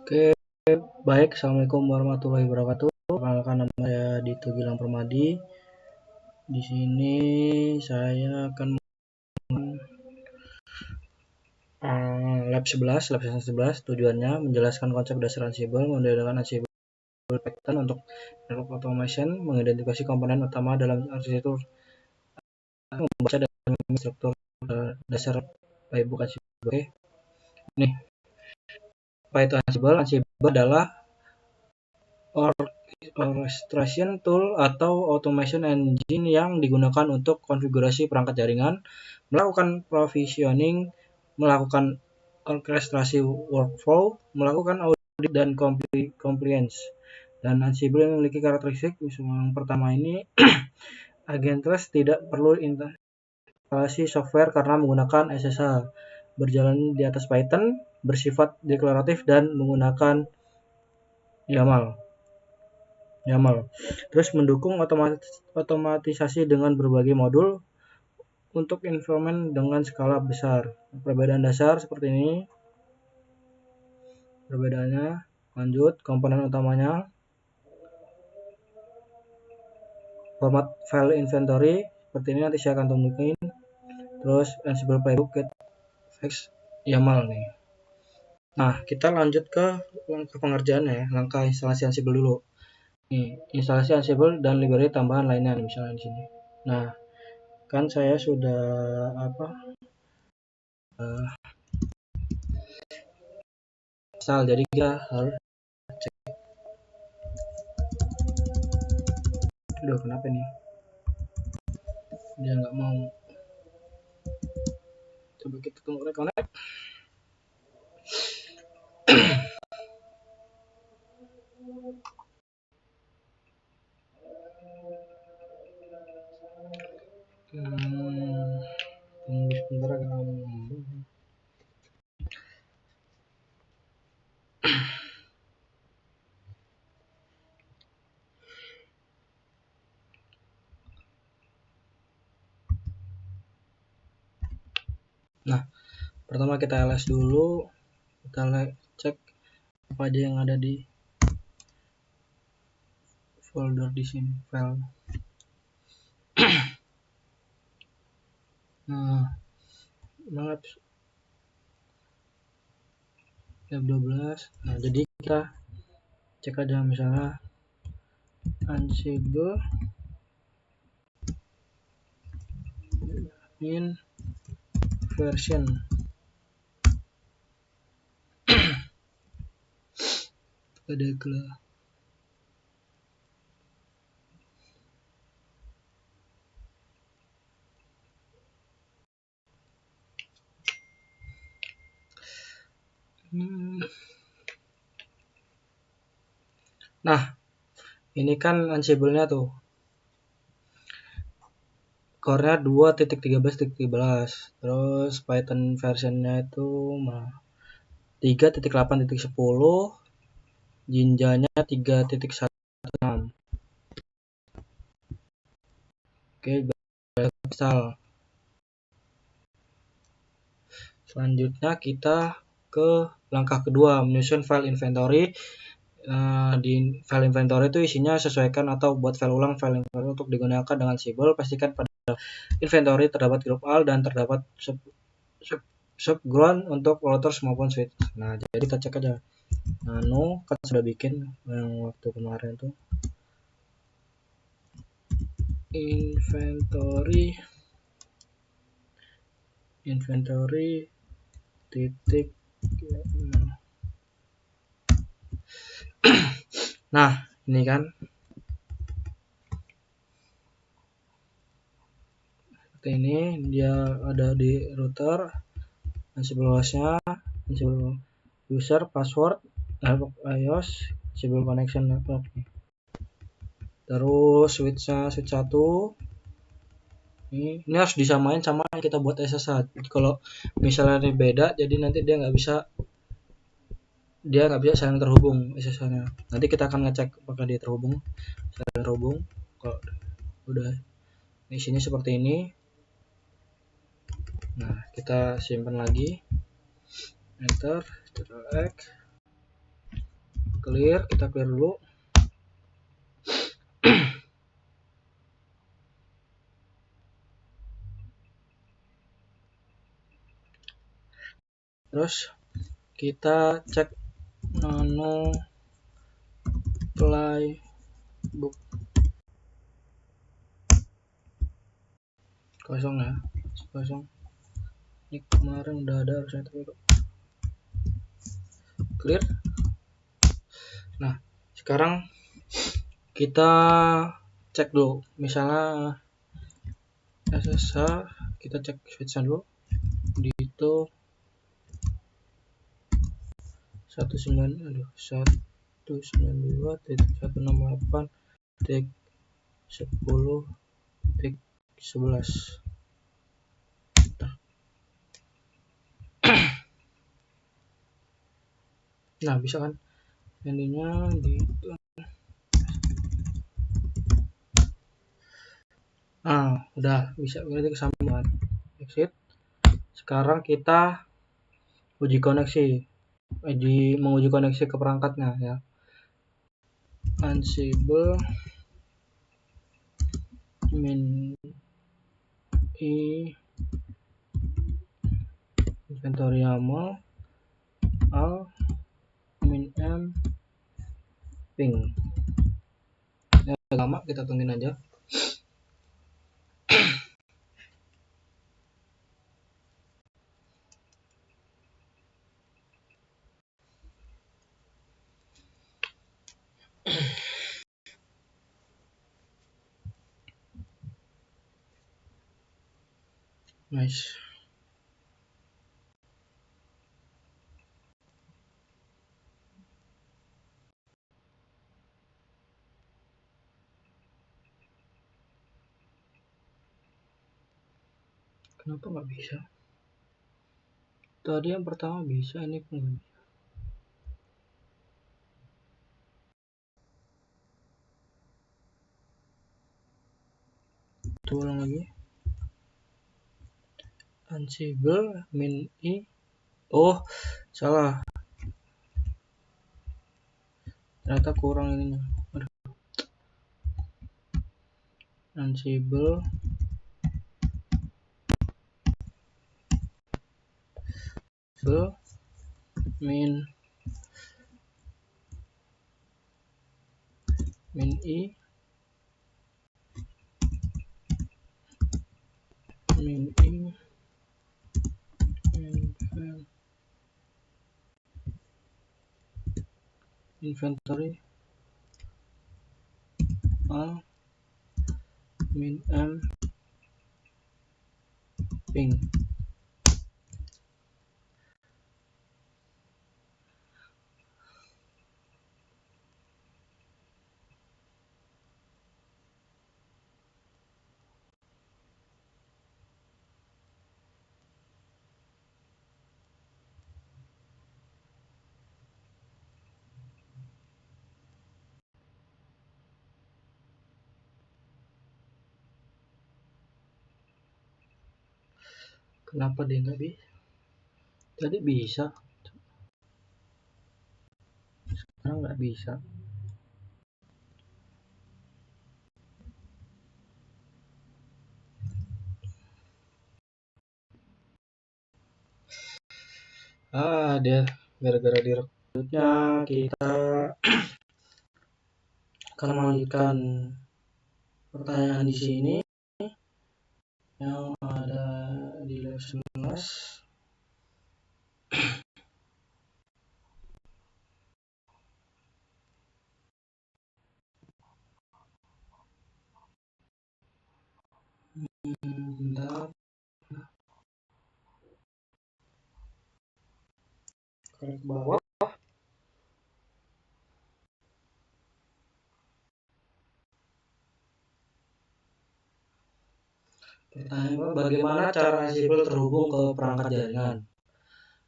Oke, baik. Assalamualaikum warahmatullahi wabarakatuh. Perkenalkan, nama saya Dito Gilang Permadi. Di sini saya akan lab 11. Tujuannya menjelaskan konsep dasar Ansible, mendedahkan Ansible Python untuk network automation, mengidentifikasi komponen utama dalam arsitektur, membaca dan struktur dasar playbook Ansible. Oke, nih apa itu Ansible? Ansible adalah orchestration tool atau automation engine yang digunakan untuk konfigurasi perangkat jaringan, melakukan provisioning, melakukan orkestrasi workflow, melakukan audit dan compliance. Dan Ansible memiliki karakteristik yang pertama ini agentless, tidak perlu instalasi software karena menggunakan SSH, berjalan di atas Python, bersifat deklaratif dan menggunakan YAML. Terus mendukung otomatisasi dengan berbagai modul untuk environment dengan skala besar. Perbedaan dasar seperti ini. Perbedaannya, lanjut, komponen utamanya, format file inventory seperti ini, nanti saya akan tunjukin. Terus Ansible Playbook get fix YAML nih. Nah, kita lanjut ke langkah pengerjaannya ya, langkah instalasi Ansible dulu. Nih, instalasi Ansible dan library tambahan lainnya nih, misalnya di sini. Nah, kan saya sudah install, jadi kita harus cek. Aduh, kenapa nih? Dia nggak mau. Coba kita tunggu reconnect. Tunggu sebentar kan. Nah, pertama kita ls dulu, kita cek apa aja yang ada di folder di sini, file. Nah, lab 12. Nah, jadi kita cek aja misalnya Ansible in version. Ada kelah. Nah, ini kan Ansible-nya tuh. Core-nya 2.13.13. Terus Python version-nya itu 3.8.10. Jinja-nya 3.16. Oke, install. Selanjutnya kita ke langkah kedua, menyusun file inventory. Di file inventory itu isinya sesuaikan atau buat file ulang file inventory untuk digunakan dengan Ansible. Pastikan pada inventory terdapat grup all dan terdapat subground untuk routers maupun switch. Nah, jadi kita cek aja. Nano kan sudah bikin yang waktu kemarin tuh. Inventory titik. Nah, ini kan seperti ini, dia ada di router, Ansible hostnya, Ansible user, password, network iOS, Ansible connection network. Terus switch 1 ini harus disamain sama yang kita buat SSH. Kalau misalnya ini beda, jadi nanti dia nggak bisa saling terhubung SSH-nya. Nanti kita akan ngecek apakah dia terhubung. Kalau udah isinya seperti ini, nah kita simpan lagi, enter, Ctrl X. clear, kita clear dulu. Terus kita cek nano playbook kosong ya, kosong. Ini kemarin udah ada harusnya, tapi kok clear. Nah, sekarang kita cek dulu, misalnya SSH, kita cek switch dulu di itu 192.168.10.11. Nah, bisa kan endingnya di itu. Nah, udah bisa, berarti kesambungan. Exit. Sekarang kita uji koneksi, menguji koneksi ke perangkatnya ya. Ansible min i inventory YAML al min m ping. Ya, lama kita tungguin aja. Nice. Kenapa nggak bisa? Tadi yang pertama bisa, ini nggak bisa. Coba ulang lagi. Ansible min i. Oh, salah. Ternyata kurang ininya. Aduh. Ansible min i inventory al min m ping. Kenapa dia nggak bisa? Tadi bisa, sekarang nggak bisa. Dia gara-gara direkrutnya. Kita akan melanjutkan pertanyaan di sini yang ada di lab 11. Bentar. Ke bawah. Pertanyaan, bagaimana cara Ansible terhubung ke perangkat jaringan?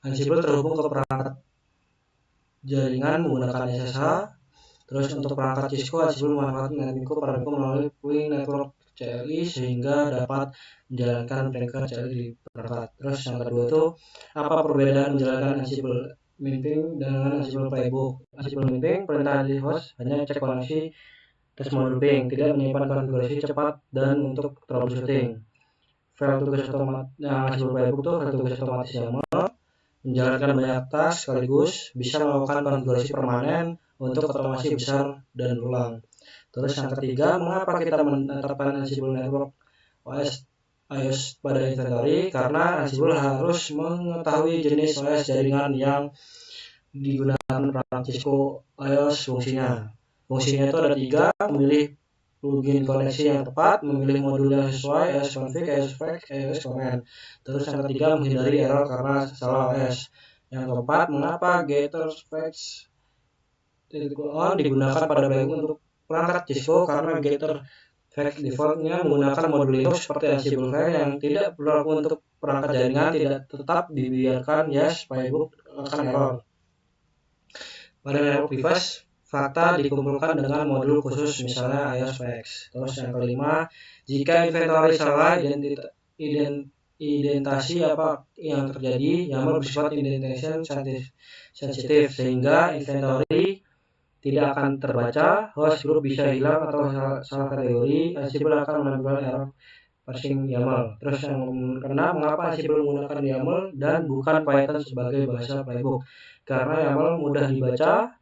Ansible terhubung ke perangkat jaringan menggunakan SSH. Terus untuk perangkat Cisco, Ansible memanfaatkan NetMicro Paramiko melalui Pulling Network CLI sehingga dapat menjalankan perangkat CLI di perangkat. Terus yang kedua itu, apa perbedaan menjalankan Ansible Minting dengan Ansible Playbook. Ansible Minting, perintah di host hanya cek koneksi tes modul ping, tidak menyimpan konfigurasi cepat dan untuk troubleshooting. File tugas otomatis Ansible Playbook itu file tugas otomatis YAML menjalankan banyak task sekaligus, bisa melakukan konfigurasi permanen untuk otomasi besar dan ulang. Terus yang ketiga, mengapa kita menetapkan Ansible Network OS iOS pada inventory? Karena Ansible harus mengetahui jenis OS jaringan yang digunakan perangkat Cisco iOS fungsinya. Fungsinya itu ada 3, memilih plugin koneksi yang tepat, memilih modul yang sesuai, iOS config, iOS fix, iOS command. Terus yang ketiga, menghindari error karena salah OS. Yang keempat, mengapa getter specs on digunakan pada playbook untuk perangkat Cisco? Karena getter fix defaultnya menggunakan modul Linux seperti Ansible file yang tidak berlaku untuk perangkat jaringan, tidak tetap dibiarkan yes playbook akan error. Pada network device, fakta dikumpulkan dengan modul khusus misalnya iOS fix. Terus yang kelima, jika inventory salah identasi apa yang terjadi, YAML bersifat indentation sensitif sehingga inventory tidak akan terbaca, host group bisa hilang atau salah kategori, Ansible akan menampilkan error parsing YAML. Terus yang keenam, mengapa Ansible menggunakan YAML dan bukan Python sebagai bahasa playbook? Karena YAML mudah dibaca,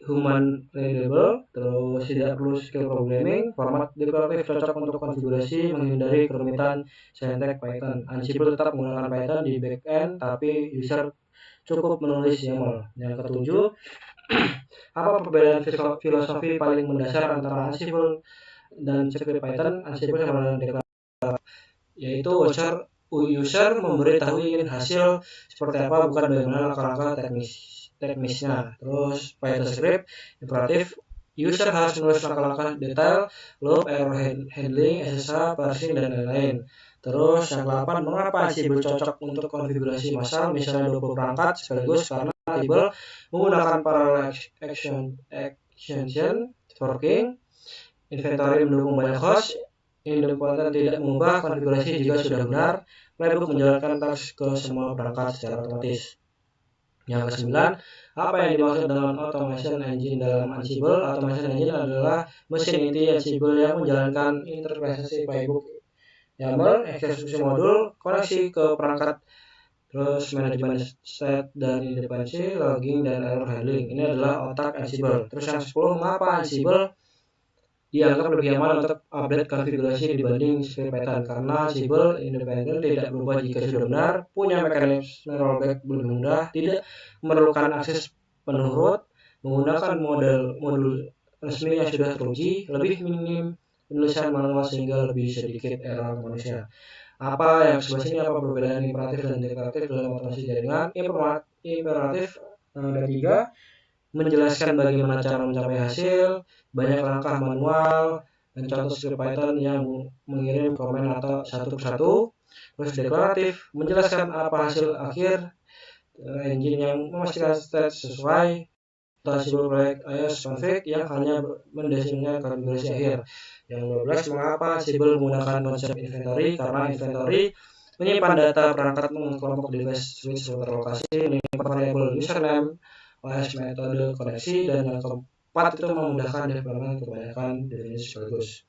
human readable, terus tidak perlu skill programming, format deklaratif cocok untuk konfigurasi, menghindari kerumitan syntax Python. Ansible tetap menggunakan Python di backend, tapi user cukup menulis YAML. Yang ketujuh, apa perbedaan filosofi paling mendasar antara Ansible dan script Python? Ansible sama dengan deklaratif, yaitu user memberitahu ingin hasil seperti apa, bukan bagaimana langkah-langkah teknisnya. Terus Python script imperatif, user harus menulis langkah-langkah detail, loop, error handling, SSH, parsing, dan lain-lain. Terus yang ke-8, mengapa Ansible cocok untuk konfigurasi massal, misalnya 20 perangkat sekaligus? Karena Ansible menggunakan parallel extension, forking, inventory mendukung banyak host, independen tidak mengubah konfigurasi jika sudah benar, playbook menjalankan task ke semua perangkat secara otomatis. Yang ke-9, apa yang dimaksud dengan automation engine dalam Ansible? Automation engine adalah mesin inti Ansible yang menjalankan interpretasi playbook YAML, eksekusi modul, koneksi ke perangkat, terus manajemen state dan independensi, logging, dan error handling. Ini adalah otak Ansible. Terus yang 10, mengapa Ansible dianggap lebih aman untuk update konfigurasi dibanding script Python? Karena Ansible independen, tidak berubah jika sudah benar, punya mekanisme rollback lebih mudah, tidak memerlukan akses penurut, menggunakan modul resmi yang sudah teruji, lebih minim penulisan manual sehingga lebih sedikit error manusia. Apa yang sebelah sini, apa perbedaan imperatif dan deklaratif dalam otomasi jaringan? Imperatif ada 3, menjelaskan bagaimana cara mencapai hasil, banyak langkah manual, dan contoh script Python yang mengirim komen atau satu persatu. Terus deklaratif, menjelaskan apa hasil akhir, engine yang memastikan state sesuai, Ansible proyek iOS config yang hanya mendesainkan konfigurasi akhir. Yang 12, mengapa Ansible menggunakan konsep inventory? Karena inventory menyimpan data perangkat kelompok device switch lokasi, menyimpan variabel username, OS metode koneksi, dan yang keempat itu memudahkan development kebanyakan definisi sekaligus.